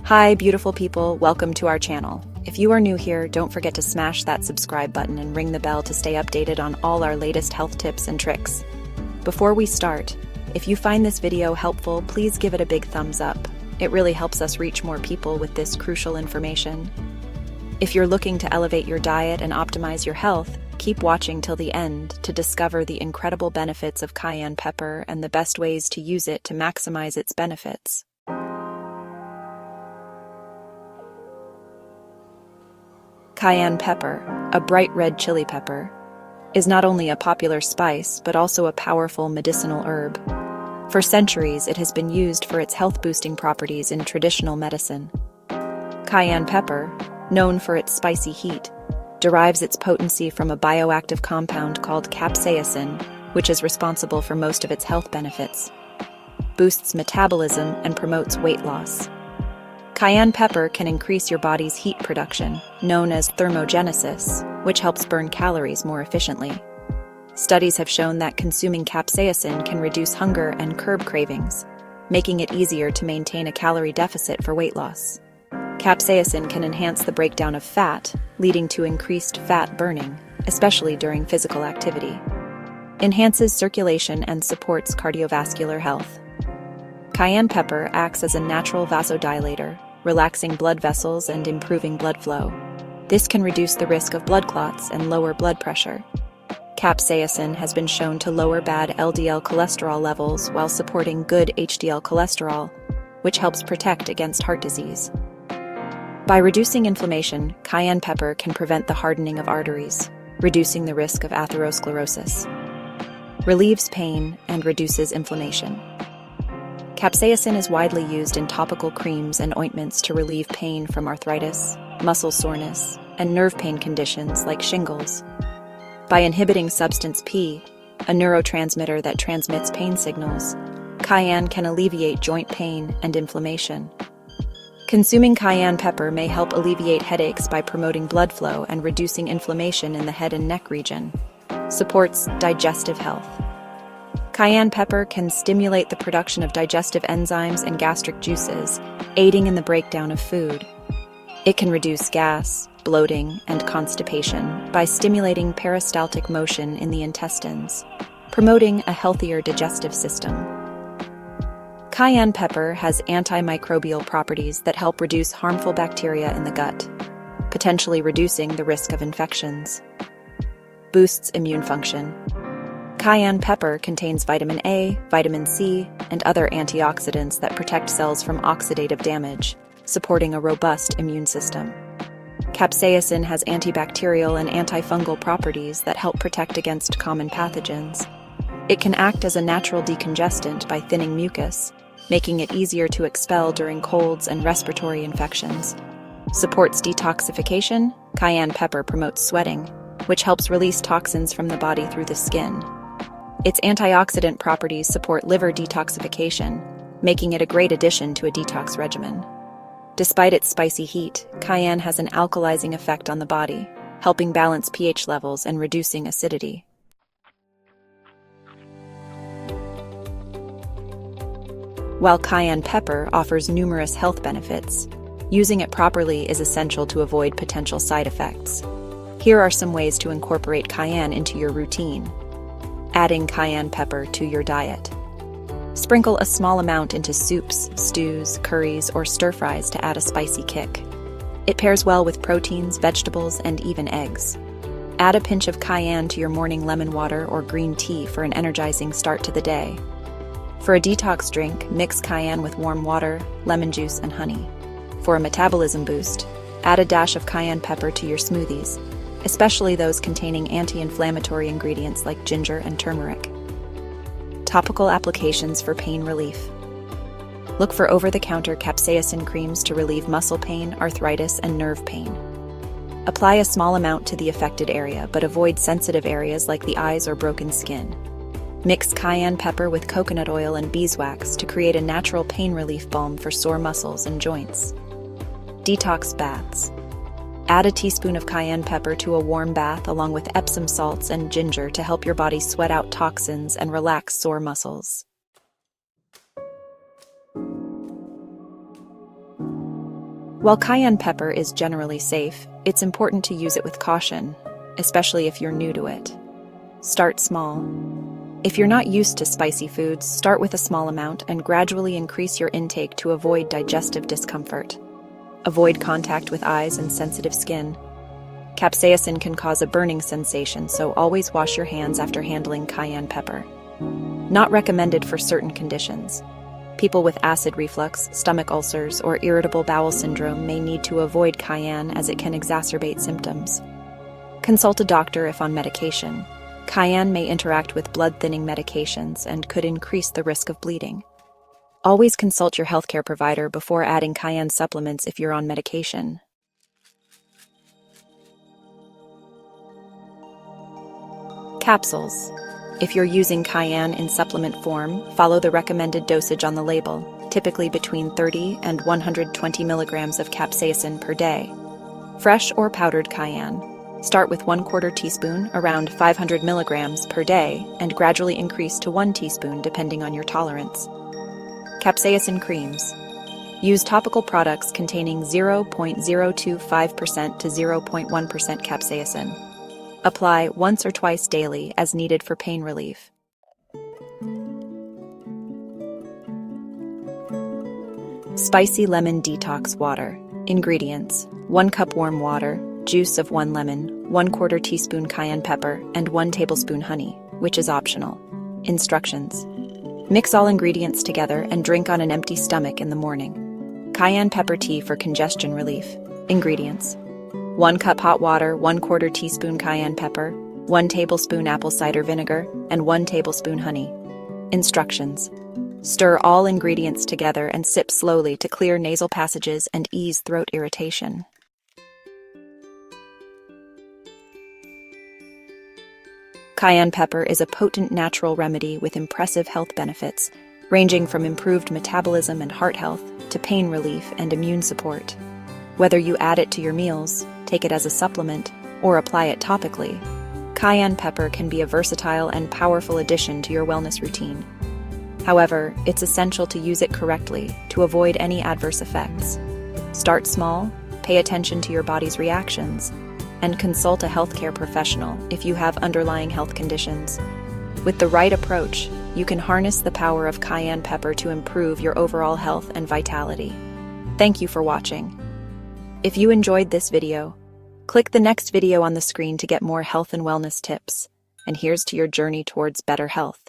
Hi, beautiful people. Welcome to our channel. If you are new here, don't forget to smash that subscribe button and ring the bell to stay updated on all our latest health tips and tricks. Before we start, if you find this video helpful, please give it a big thumbs up. It really helps us reach more people with this crucial information. If you're looking to elevate your diet and optimize your health, keep watching till the end to discover the incredible benefits of cayenne pepper and the best ways to use it to maximize its benefits. Cayenne pepper, a bright red chili pepper, is not only a popular spice but also a powerful medicinal herb. For centuries, it has been used for its health-boosting properties in traditional medicine. Cayenne pepper, known for its spicy heat, derives its potency from a bioactive compound called capsaicin, which is responsible for most of its health benefits, boosts metabolism, and promotes weight loss. Cayenne pepper can increase your body's heat production, known as thermogenesis, which helps burn calories more efficiently. Studies have shown that consuming capsaicin can reduce hunger and curb cravings, making it easier to maintain a calorie deficit for weight loss. Capsaicin can enhance the breakdown of fat, leading to increased fat burning, especially during physical activity. Enhances circulation and supports cardiovascular health. Cayenne pepper acts as a natural vasodilator, relaxing blood vessels and improving blood flow. This can reduce the risk of blood clots and lower blood pressure. Capsaicin has been shown to lower bad LDL cholesterol levels while supporting good HDL cholesterol, which helps protect against heart disease. By reducing inflammation, cayenne pepper can prevent the hardening of arteries, reducing the risk of atherosclerosis, relieves pain, and reduces inflammation. Capsaicin is widely used in topical creams and ointments to relieve pain from arthritis, muscle soreness, and nerve pain conditions like shingles. By inhibiting substance P, a neurotransmitter that transmits pain signals, cayenne can alleviate joint pain and inflammation. Consuming cayenne pepper may help alleviate headaches by promoting blood flow and reducing inflammation in the head and neck region. Supports digestive health. Cayenne pepper can stimulate the production of digestive enzymes and gastric juices, aiding in the breakdown of food. It can reduce gas, bloating, and constipation by stimulating peristaltic motion in the intestines, promoting a healthier digestive system. Cayenne pepper has antimicrobial properties that help reduce harmful bacteria in the gut, potentially reducing the risk of infections. Boosts immune function. Cayenne pepper contains vitamin A, vitamin C, and other antioxidants that protect cells from oxidative damage, supporting a robust immune system. Capsaicin has antibacterial and antifungal properties that help protect against common pathogens. It can act as a natural decongestant by thinning mucus, making it easier to expel during colds and respiratory infections. Supports detoxification. Cayenne pepper promotes sweating, which helps release toxins from the body through the skin. Its antioxidant properties support liver detoxification, making it a great addition to a detox regimen. Despite its spicy heat, cayenne has an alkalizing effect on the body, helping balance pH levels and reducing acidity. While cayenne pepper offers numerous health benefits, using it properly is essential to avoid potential side effects. Here are some ways to incorporate cayenne into your routine. Adding cayenne pepper to your diet. Sprinkle a small amount into soups, stews, curries, or stir-fries to add a spicy kick. It pairs well with proteins, vegetables, and even eggs. Add a pinch of cayenne to your morning lemon water or green tea for an energizing start to the day. For a detox drink, mix cayenne with warm water, lemon juice, and honey. For a metabolism boost, add a dash of cayenne pepper to your smoothies, especially those containing anti-inflammatory ingredients like ginger and turmeric. Topical applications for pain relief. Look for over-the-counter capsaicin creams to relieve muscle pain, arthritis, and nerve pain. Apply a small amount to the affected area, but avoid sensitive areas like the eyes or broken skin. Mix cayenne pepper with coconut oil and beeswax to create a natural pain relief balm for sore muscles and joints. Detox baths. Add a teaspoon of cayenne pepper to a warm bath along with Epsom salts and ginger to help your body sweat out toxins and relax sore muscles. While cayenne pepper is generally safe, it's important to use it with caution, especially if you're new to it. Start small. If you're not used to spicy foods, start with a small amount and gradually increase your intake to avoid digestive discomfort. Avoid contact with eyes and sensitive skin. Capsaicin can cause a burning sensation, so always wash your hands after handling cayenne pepper. Not recommended for certain conditions. People with acid reflux, stomach ulcers, or irritable bowel syndrome may need to avoid cayenne as it can exacerbate symptoms. Consult a doctor if on medication. Cayenne may interact with blood-thinning medications and could increase the risk of bleeding. Always consult your healthcare provider before adding cayenne supplements if you're on medication. Capsules. If you're using cayenne in supplement form, follow the recommended dosage on the label, typically between 30 and 120 milligrams of capsaicin per day. Fresh or powdered cayenne. Start with 1/4 teaspoon, around 500 milligrams per day, and gradually increase to 1 teaspoon depending on your tolerance. Capsaicin creams. Use topical products containing 0.025% to 0.1% capsaicin. Apply once or twice daily as needed for pain relief. Spicy lemon detox water. Ingredients: 1 cup warm water, juice of 1 lemon, 1/4 teaspoon cayenne pepper, and 1 tablespoon honey, which is optional. Instructions: mix all ingredients together and drink on an empty stomach in the morning. Cayenne pepper tea for congestion relief. Ingredients: 1 cup hot water, 1/4 teaspoon cayenne pepper, 1 tablespoon apple cider vinegar, and 1 tablespoon honey. Instructions: stir all ingredients together and sip slowly to clear nasal passages and ease throat irritation. Cayenne pepper is a potent natural remedy with impressive health benefits, ranging from improved metabolism and heart health to pain relief and immune support. Whether you add it to your meals, take it as a supplement, or apply it topically, cayenne pepper can be a versatile and powerful addition to your wellness routine. However, it's essential to use it correctly to avoid any adverse effects. Start small, pay attention to your body's reactions, and consult a healthcare professional if you have underlying health conditions. With the right approach, you can harness the power of cayenne pepper to improve your overall health and vitality. Thank you for watching. If you enjoyed this video, click the next video on the screen to get more health and wellness tips. And here's to your journey towards better health.